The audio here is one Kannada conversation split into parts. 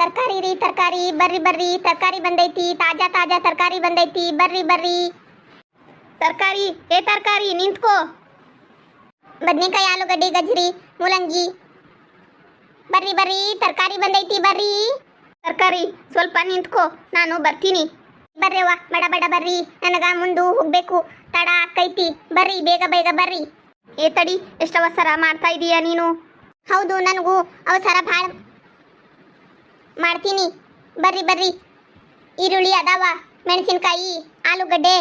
ತರಕಾರಿ ರೀ ತರಕಾರಿ, ಬರ್ರಿ ಬರ್ರಿ, ತರಕಾರಿ ಬಂದೈತಿ, ತಾಜಾ ತಾಜಾ ತರಕಾರಿ ಬಂದೈತಿ, ಬರ್ರಿ ಬರ್ರಿ. ತರಕಾರಿ, ಏ ತರಕಾರಿ ನಿಂತ್ಕೋ. ಬದ್ನೆಕಾಯಿ, ಆಲೂಗಡ್ಡೆ, ಗಜ್ರಿ, ಮೂಲಂಗಿ, ಬರ್ರಿ ಬರ್ರಿ, ತರಕಾರಿ ಬಂದೈತಿ, ಬರ್ರಿ. ತರಕಾರಿ ಸ್ವಲ್ಪ ನಿಂತ್ಕೋ, ನಾನು ಬರ್ತೀನಿ. ಬರ್ರಿವ್ವ, ಬಡ ಬಡ ಬರ್ರಿ, ನನಗ ಮುಂದೆ ಹೋಗ್ಬೇಕು, ತಡ ಆಕೈತಿ, ಬರ್ರಿ ಬೇಗ ಬೇಗ ಬರ್ರಿ. ಏ ತಡಿ, ಎಷ್ಟು ಅವಸರ ಮಾಡ್ತಾ ಇದೀಯ ನೀನು? ಹೌದು, ನನಗೂ ಅವಸರ ಭಾಳ ಮಾಡ್ತೀನಿ. ಬರ್ರಿ ಬರ್ರಿ, ಈರುಳ್ಳಿ ಅದಾವ, ಮೆಣಸಿನ್ಕಾಯಿ, ಆಲೂಗಡ್ಡೆ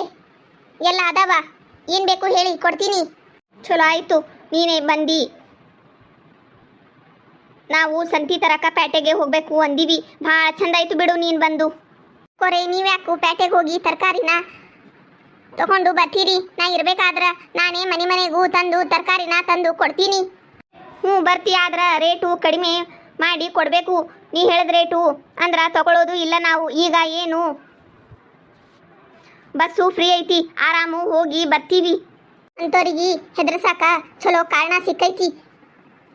ಎಲ್ಲ ಅದಾವ, ಏನು ಬೇಕು ಹೇಳಿ ಕೊಡ್ತೀನಿ. ಚಲೋ ಆಯಿತು ನೀನೇ ಬಂದಿ. ನಾವು ಸಂತಿ ತರಕ ಪೇಟೆಗೆ ಹೋಗಬೇಕು ಅಂದೀವಿ. ಭಾಳ ಚಂದ ಆಯಿತು ಬಿಡು ನೀನು ಬಂದು. ಕೊರೆ, ನೀವ್ಯಾಕು ಪೇಟೆಗೆ ಹೋಗಿ ತರಕಾರಿನ ತಗೊಂಡು ಬರ್ತೀರಿ? ನಾ ಇರ್ಬೇಕಾದ್ರೆ ನಾನೇ ಮನೆ ಮನೆಗೂ ತಂದು ತರಕಾರಿನ ತಂದು ಕೊಡ್ತೀನಿ. ಹ್ಞೂ ಬರ್ತಿ, ಆದ್ರೆ ರೇಟು ಕಡಿಮೆ ಮಾಡಿ ಕೊಡಬೇಕು. ನೀ ಹೇಳಿದ ರೇಟು ಅಂದ್ರೆ ತಗೊಳ್ಳೋದು ಇಲ್ಲ ನಾವು. ಈಗ ಏನು ಬಸ್ಸು ಫ್ರೀ ಐತಿ, ಆರಾಮು ಹೋಗಿ ಬರ್ತೀವಿ. ಅಂಥವ್ರಿಗೆ ಹೆದರ್ಸಾಕ ಚಲೋ ಕಾರಣ ಸಿಕ್ಕೈತಿ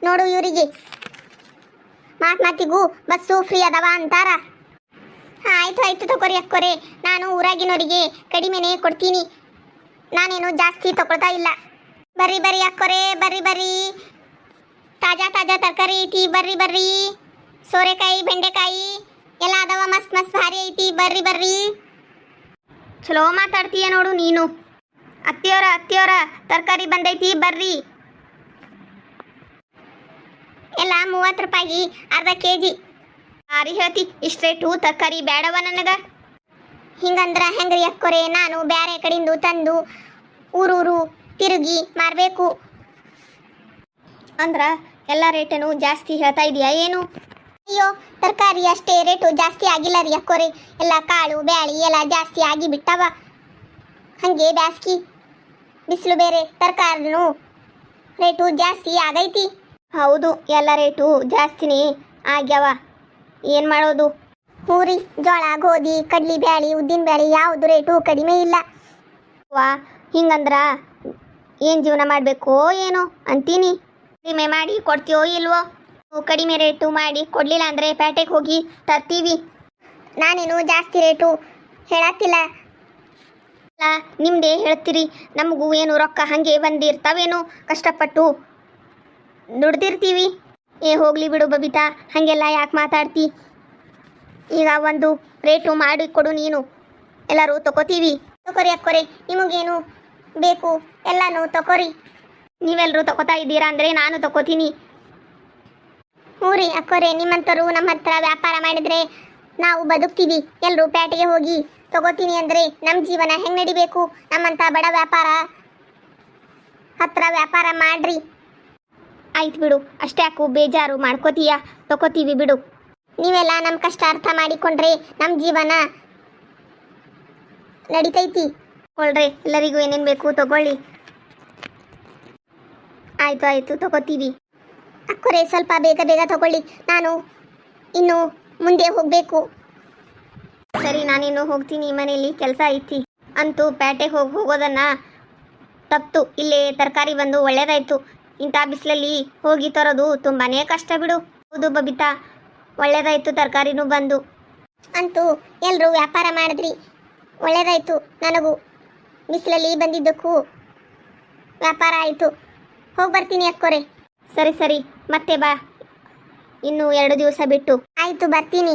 ನೋಡು. ಇವರಿಗೆ ಮಾತಿಗೂ ಬಸ್ಸು ಫ್ರೀ ಅದಾವ ಅಂತಾರ. ಆಯ್ತು ಆಯ್ತು ತಗೋರಿ ಅಕ್ಕೋರೆ, ನಾನು ಊರಾಗಿನವರಿಗೆ ಕಡಿಮೆನೇ ಕೊಡ್ತೀನಿ, ನಾನೇನು ಜಾಸ್ತಿ ತಗೊಳ್ತಾ ಇಲ್ಲ. ಬರ್ರಿ ಬರ್ರಿ ಅಕ್ಕೋರೆ, ಬರ್ರಿ ಬರ್ರಿ, ತಾಜಾ ತಾಜಾ ತರಕಾರಿ ಐತಿ, ಬರ್ರಿ ಬರ್ರಿ. ಸೋರೆಕಾಯಿ, ಬೆಂಡೆಕಾಯಿ ಎಲ್ಲ ಅದಾವ, ಮಸ್ತ್ ಮಸ್ತ್ ಭಾರಿ ಐತಿ, ಬರ್ರಿ ಬರ್ರಿ. ಚಲೋ ಮಾತಾಡ್ತೀಯ ನೋಡು ನೀನು. ಅತ್ತಿಯವರ ಅತ್ತಿಯವರ ತರಕಾರಿ ಬಂದೈತಿ, ಬರ್ರಿ. ಎಲ್ಲ 30 ರೂಪಾಯಿ ಅರ್ಧ ಕೆಜಿ. ಭಾರಿ ಹೇಳ್ತಿ, ಇಷ್ಟು ರೇಟು ತರಕಾರಿ ಬೇಡವ ನನಗ. ಹಿಂಗಂದ್ರ ಹೆಂಗ್ರಿ ಅಕ್ಕೋರೆ, ನಾನು ಬ್ಯಾರೆ ಕಡೆಯಿಂದ ತಂದು ಊರೂರು ತಿರುಗಿ ಮಾರಬೇಕು ಅಂದ್ರ ಎಲ್ಲ ರೇಟನು ಜಾಸ್ತಿ ಹೇಳ್ತಾ ಇದೆಯಾ ಏನು? ಅಯ್ಯೋ, ತರಕಾರಿ ಅಷ್ಟೇ ರೇಟು ಜಾಸ್ತಿ ಆಗಿಲ್ಲ ರೀ ಅಕ್ಕೋರೆ, ಎಲ್ಲ ಕಾಳು ಬ್ಯಾಳಿ ಎಲ್ಲ ಜಾಸ್ತಿ ಆಗಿ ಬಿಟ್ಟವ. ಹಾಗೆ ಬ್ಯಾಸ್ಗಿ ಬಿಸಿಲು ಬೇರೆ, ತರಕಾರಿನೂ ರೇಟು ಜಾಸ್ತಿ ಆಗೈತಿ. ಹೌದು, ಎಲ್ಲ ರೇಟು ಜಾಸ್ತಿನೇ ಆಗ್ಯಾವ, ಏನು ಮಾಡೋದು? ಪೂರಿ, ಜೋಳ, ಗೋಧಿ, ಕಡ್ಲಿ ಬ್ಯಾಳಿ, ಉದ್ದಿನ ಬ್ಯಾಳಿ ಯಾವುದು ರೇಟು ಕಡಿಮೆ ಇಲ್ಲ. ವಾ, ಹಿಂಗಂದ್ರ ಏನು ಜೀವನ ಮಾಡಬೇಕೋ ಏನೋ ಅಂತೀನಿ. ಕಡಿಮೆ ಮಾಡಿ ಕೊಡ್ತೀವೋ ಇಲ್ವೋ? ಕಡಿಮೆ ರೇಟು ಮಾಡಿ ಕೊಡಲಿಲ್ಲ ಅಂದರೆ ಪೇಟೆಗೆ ಹೋಗಿ ತರ್ತೀವಿ. ನಾನೇನು ಜಾಸ್ತಿ ರೇಟು ಹೇಳತ್ತಿಲ್ಲ, ನಿಮ್ಮದೇ ಹೇಳ್ತೀರಿ. ನಮಗೂ ಏನು ರೊಕ್ಕ ಹಾಗೆ ಬಂದಿರ್ತಾವೇನೋ, ಕಷ್ಟಪಟ್ಟು ದುಡ್ದಿರ್ತೀವಿ. ಹೋಗ್ಲಿ ಬಿಡು ಬಬಿತಾ, ಹಾಗೆಲ್ಲ ಯಾಕೆ ಮಾತಾಡ್ತಿ? ಈಗ ಒಂದು ರೇಟು ಮಾಡಿ ಕೊಡು ನೀನು, ಎಲ್ಲರೂ ತಗೋತೀವಿ. ತಗೋರಿ ಅಕ್ಕೋರಿ, ನಿಮಗೇನು ಬೇಕು ಎಲ್ಲನೂ ತಗೋರಿ. ನೀವೆಲ್ಲರೂ ತಗೋತಾ ಇದ್ದೀರಾ ಅಂದರೆ ನಾನು ತಗೋತೀನಿ. ಹ್ಞೂ ರೀ ಅಕ್ಕೋರೆ, ನಿಮ್ಮಂಥವ್ರು ನಮ್ಮ ಹತ್ರ ವ್ಯಾಪಾರ ಮಾಡಿದರೆ ನಾವು ಬದುಕ್ತೀವಿ. ಎಲ್ಲರೂ ಪೇಟೆಗೆ ಹೋಗಿ ತಗೋತೀನಿ ಅಂದರೆ ನಮ್ಮ ಜೀವನ ಹೆಂಗೆ ನಡಿಬೇಕು? ನಮ್ಮಂಥ ಬಡ ವ್ಯಾಪಾರ ಹತ್ರ ವ್ಯಾಪಾರ ಮಾಡ್ರಿ. ಆಯ್ತು ಬಿಡು, ಅಷ್ಟೇ ಯಾಕು ಬೇಜಾರು ಮಾಡ್ಕೋತೀಯ, ತಗೋತೀವಿ ಬಿಡು. ನೀವೆಲ್ಲ ನಮ್ಮ ಕಷ್ಟ ಅರ್ಥ ಮಾಡಿಕೊಂಡ್ರೆ ನಮ್ಮ ಜೀವನ ನಡಿತೈತಿ. ಕೊಳ್ರಿ, ಎಲ್ಲರಿಗೂ ಏನೇನು ಬೇಕು ತಗೊಳ್ಳಿ. ಆಯಿತು ಆಯಿತು ತಗೋತೀವಿ. ಅಕ್ಕೋರೆ, ಸ್ವಲ್ಪ ಬೇಗ ಬೇಗ ತಗೊಳ್ಳಿ, ನಾನು ಇನ್ನು ಮುಂದೆ ಹೋಗಬೇಕು. ಸರಿ, ನಾನಿನ್ನು ಹೋಗ್ತೀನಿ, ಮನೆಯಲ್ಲಿ ಕೆಲಸ ಐತಿ. ಅಂತೂ ಪೇಟೆಗೆ ಹೋಗೋದನ್ನ ತಪ್ತು. ಇಲ್ಲೇ ತರಕಾರಿ ಬಂದು ಒಳ್ಳೇದಾಯ್ತು. ಇಂಥ ಬಿಸಿಲಲ್ಲಿ ಹೋಗಿ ತರೋದು ತುಂಬಾ ಕಷ್ಟ ಬಿಡು. ಹೌದು ಬಬಿತಾ, ಒಳ್ಳೇದಾಯ್ತು ತರಕಾರಿನೂ ಬಂದು. ಅಂತೂ ಎಲ್ಲರೂ ವ್ಯಾಪಾರ ಮಾಡಿದ್ರಿ, ಒಳ್ಳೇದಾಯ್ತು. ನನಗೂ ಬಿಸಿಲಲ್ಲಿ ಬಂದಿದ್ದಕ್ಕೂ ವ್ಯಾಪಾರ ಆಯಿತು. ಹೋಗಿ ಬರ್ತೀನಿ ಅಕ್ಕೋರೆ. ಸರಿ ಸರಿ, ಮತ್ತೆ ಬಾ, ಇನ್ನು 2 ದಿವಸ ಬಿಟ್ಟು. ಆಯಿತು, ಬರ್ತೀನಿ.